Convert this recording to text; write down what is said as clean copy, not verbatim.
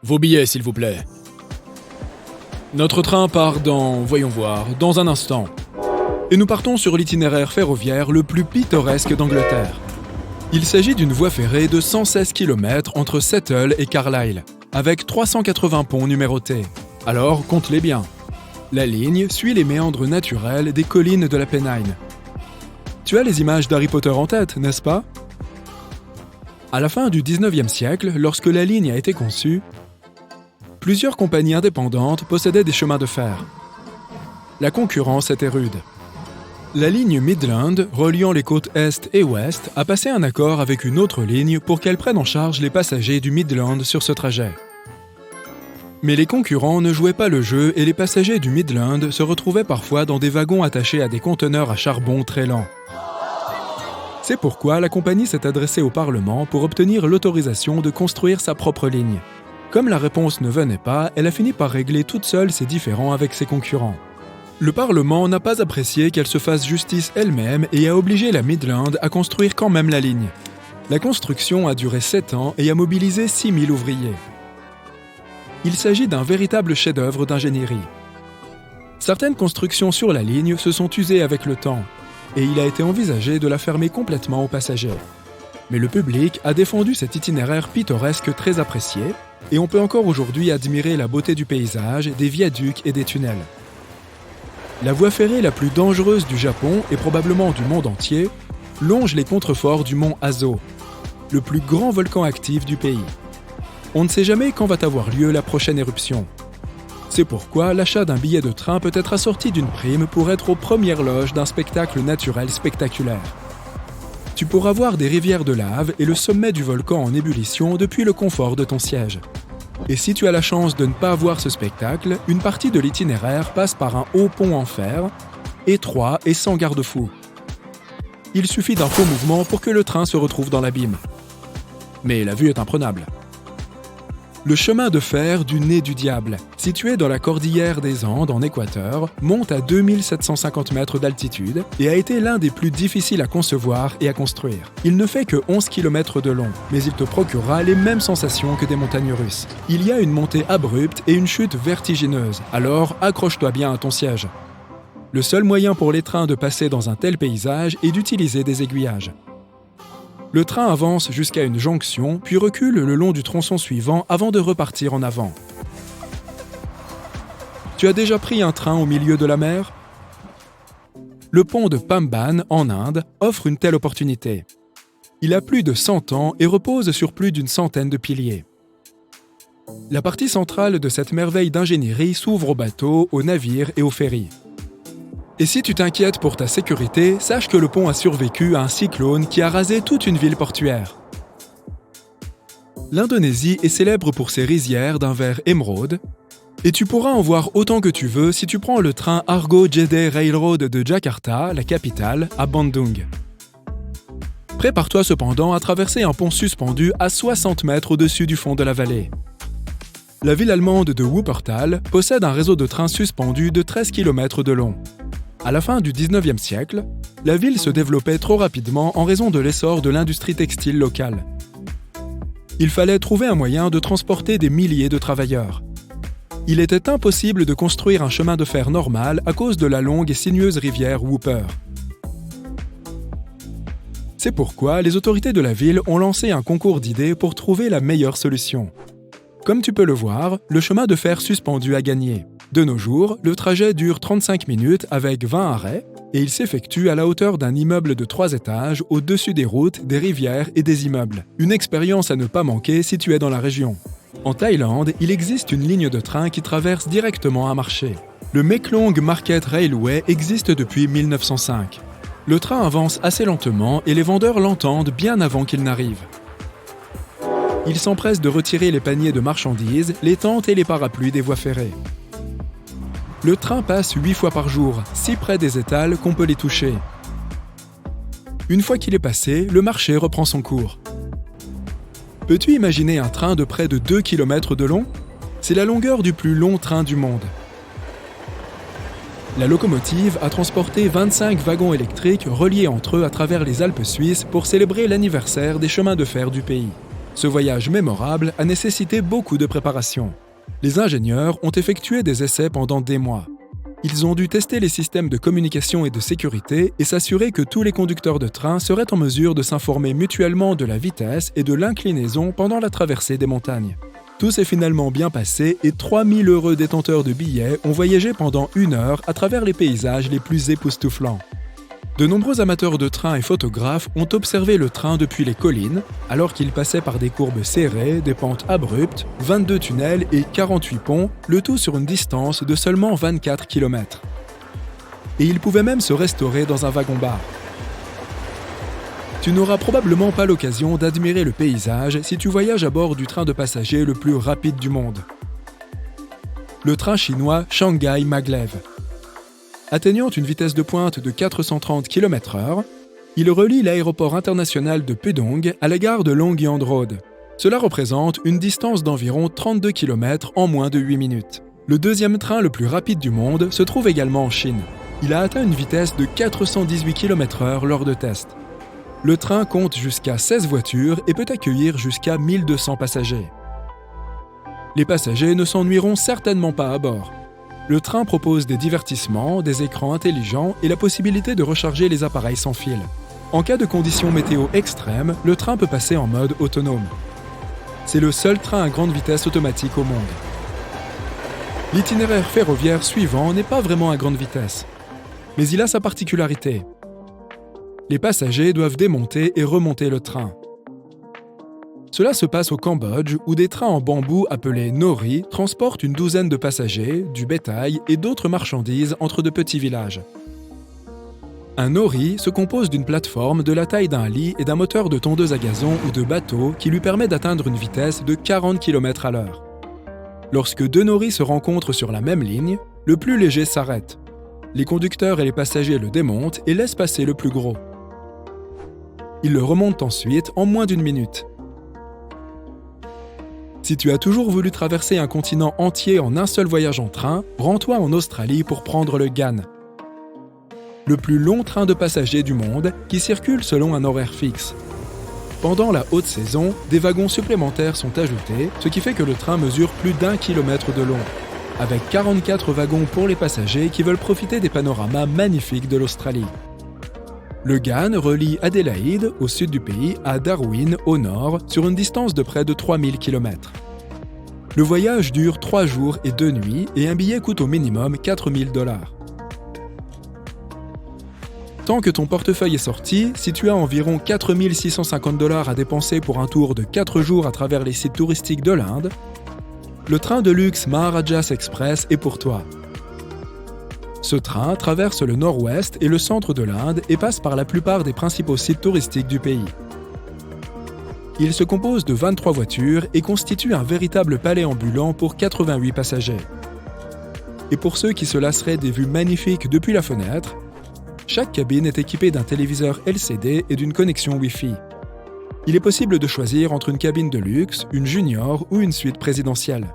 Vos billets, s'il vous plaît. Notre train part dans un instant. Et nous partons sur l'itinéraire ferroviaire le plus pittoresque d'Angleterre. Il s'agit d'une voie ferrée de 116 km entre Settle et Carlisle, avec 380 ponts numérotés. Alors, compte-les bien. La ligne suit les méandres naturels des collines de la Pennine. Tu as les images d'Harry Potter en tête, n'est-ce pas? À la fin du 19e siècle, lorsque la ligne a été conçue, plusieurs compagnies indépendantes possédaient des chemins de fer. La concurrence était rude. La ligne Midland, reliant les côtes Est et Ouest, a passé un accord avec une autre ligne pour qu'elle prenne en charge les passagers du Midland sur ce trajet. Mais les concurrents ne jouaient pas le jeu et les passagers du Midland se retrouvaient parfois dans des wagons attachés à des conteneurs à charbon très lents. C'est pourquoi la compagnie s'est adressée au Parlement pour obtenir l'autorisation de construire sa propre ligne. Comme la réponse ne venait pas, elle a fini par régler toute seule ses différends avec ses concurrents. Le Parlement n'a pas apprécié qu'elle se fasse justice elle-même et a obligé la Midland à construire quand même la ligne. La construction a duré 7 ans et a mobilisé 6 000 ouvriers. Il s'agit d'un véritable chef-d'œuvre d'ingénierie. Certaines constructions sur la ligne se sont usées avec le temps, et il a été envisagé de la fermer complètement aux passagers. Mais le public a défendu cet itinéraire pittoresque très apprécié, et on peut encore aujourd'hui admirer la beauté du paysage, des viaducs et des tunnels. La voie ferrée la plus dangereuse du Japon et probablement du monde entier longe les contreforts du mont Aso, le plus grand volcan actif du pays. On ne sait jamais quand va avoir lieu la prochaine éruption. C'est pourquoi l'achat d'un billet de train peut être assorti d'une prime pour être aux premières loges d'un spectacle naturel spectaculaire. Tu pourras voir des rivières de lave et le sommet du volcan en ébullition depuis le confort de ton siège. Et si tu as la chance de ne pas voir ce spectacle, une partie de l'itinéraire passe par un haut pont en fer, étroit et sans garde-fou. Il suffit d'un faux mouvement pour que le train se retrouve dans l'abîme. Mais la vue est imprenable. Le chemin de fer du Nez du Diable, situé dans la cordillère des Andes en Équateur, monte à 2750 mètres d'altitude et a été l'un des plus difficiles à concevoir et à construire. Il ne fait que 11 km de long, mais il te procurera les mêmes sensations que des montagnes russes. Il y a une montée abrupte et une chute vertigineuse, alors accroche-toi bien à ton siège. Le seul moyen pour les trains de passer dans un tel paysage est d'utiliser des aiguillages. Le train avance jusqu'à une jonction, puis recule le long du tronçon suivant avant de repartir en avant. Tu as déjà pris un train au milieu de la mer? Le pont de Pamban, en Inde, offre une telle opportunité. Il a plus de 100 ans et repose sur plus d'une centaine de piliers. La partie centrale de cette merveille d'ingénierie s'ouvre aux bateaux, aux navires et aux ferries. Et si tu t'inquiètes pour ta sécurité, sache que le pont a survécu à un cyclone qui a rasé toute une ville portuaire. L'Indonésie est célèbre pour ses rizières d'un vert émeraude, et tu pourras en voir autant que tu veux si tu prends le train Argo Jeddah Railroad de Jakarta, la capitale, à Bandung. Prépare-toi cependant à traverser un pont suspendu à 60 mètres au-dessus du fond de la vallée. La ville allemande de Wuppertal possède un réseau de trains suspendus de 13 km de long. À la fin du 19e siècle, la ville se développait trop rapidement en raison de l'essor de l'industrie textile locale. Il fallait trouver un moyen de transporter des milliers de travailleurs. Il était impossible de construire un chemin de fer normal à cause de la longue et sinueuse rivière Wupper. C'est pourquoi les autorités de la ville ont lancé un concours d'idées pour trouver la meilleure solution. Comme tu peux le voir, le chemin de fer suspendu a gagné. De nos jours, le trajet dure 35 minutes avec 20 arrêts et il s'effectue à la hauteur d'un immeuble de 3 étages au-dessus des routes, des rivières et des immeubles. Une expérience à ne pas manquer si tu es dans la région. En Thaïlande, il existe une ligne de train qui traverse directement un marché. Le Meklong Market Railway existe depuis 1905. Le train avance assez lentement et les vendeurs l'entendent bien avant qu'il n'arrive. Ils s'empressent de retirer les paniers de marchandises, les tentes et les parapluies des voies ferrées. Le train passe 8 fois par jour, si près des étals qu'on peut les toucher. Une fois qu'il est passé, le marché reprend son cours. Peux-tu imaginer un train de près de 2 km de long? C'est la longueur du plus long train du monde. La locomotive a transporté 25 wagons électriques reliés entre eux à travers les Alpes suisses pour célébrer l'anniversaire des chemins de fer du pays. Ce voyage mémorable a nécessité beaucoup de préparation. Les ingénieurs ont effectué des essais pendant des mois. Ils ont dû tester les systèmes de communication et de sécurité et s'assurer que tous les conducteurs de train seraient en mesure de s'informer mutuellement de la vitesse et de l'inclinaison pendant la traversée des montagnes. Tout s'est finalement bien passé et 3000 heureux détenteurs de billets ont voyagé pendant 1 heure à travers les paysages les plus époustouflants. De nombreux amateurs de train et photographes ont observé le train depuis les collines, alors qu'il passait par des courbes serrées, des pentes abruptes, 22 tunnels et 48 ponts, le tout sur une distance de seulement 24 km. Et il pouvait même se restaurer dans un wagon-bar. Tu n'auras probablement pas l'occasion d'admirer le paysage si tu voyages à bord du train de passagers le plus rapide du monde. Le train chinois Shanghai Maglev. Atteignant une vitesse de pointe de 430 km/h, il relie l'aéroport international de Pudong à la gare de Longyang Road. Cela représente une distance d'environ 32 km en moins de 8 minutes. Le deuxième train le plus rapide du monde se trouve également en Chine. Il a atteint une vitesse de 418 km/h lors de tests. Le train compte jusqu'à 16 voitures et peut accueillir jusqu'à 1200 passagers. Les passagers ne s'ennuieront certainement pas à bord. Le train propose des divertissements, des écrans intelligents et la possibilité de recharger les appareils sans fil. En cas de conditions météo extrêmes, le train peut passer en mode autonome. C'est le seul train à grande vitesse automatique au monde. L'itinéraire ferroviaire suivant n'est pas vraiment à grande vitesse, mais il a sa particularité. Les passagers doivent démonter et remonter le train. Cela se passe au Cambodge où des trains en bambou appelés nori transportent une douzaine de passagers, du bétail et d'autres marchandises entre de petits villages. Un nori se compose d'une plateforme de la taille d'un lit et d'un moteur de tondeuse à gazon ou de bateau qui lui permet d'atteindre une vitesse de 40 km/h. Lorsque deux noris se rencontrent sur la même ligne, le plus léger s'arrête. Les conducteurs et les passagers le démontent et laissent passer le plus gros. Ils le remontent ensuite en moins d'1 minute. Si tu as toujours voulu traverser un continent entier en un seul voyage en train, rends-toi en Australie pour prendre le GAN. Le plus long train de passagers du monde qui circule selon un horaire fixe. Pendant la haute saison, des wagons supplémentaires sont ajoutés, ce qui fait que le train mesure plus d'1 kilomètre de long, avec 44 wagons pour les passagers qui veulent profiter des panoramas magnifiques de l'Australie. Le GAN relie Adélaïde, au sud du pays, à Darwin, au nord, sur une distance de près de 3000 km. Le voyage dure 3 jours et 2 nuits et un billet coûte au minimum 4000 $. Tant que ton portefeuille est sorti, si tu as environ 4650 $ à dépenser pour un tour de 4 jours à travers les sites touristiques de l'Inde, le train de luxe Maharajas Express est pour toi. Ce train traverse le nord-ouest et le centre de l'Inde et passe par la plupart des principaux sites touristiques du pays. Il se compose de 23 voitures et constitue un véritable palais ambulant pour 88 passagers. Et pour ceux qui se lasseraient des vues magnifiques depuis la fenêtre, chaque cabine est équipée d'un téléviseur LCD et d'une connexion Wi-Fi. Il est possible de choisir entre une cabine de luxe, une junior ou une suite présidentielle.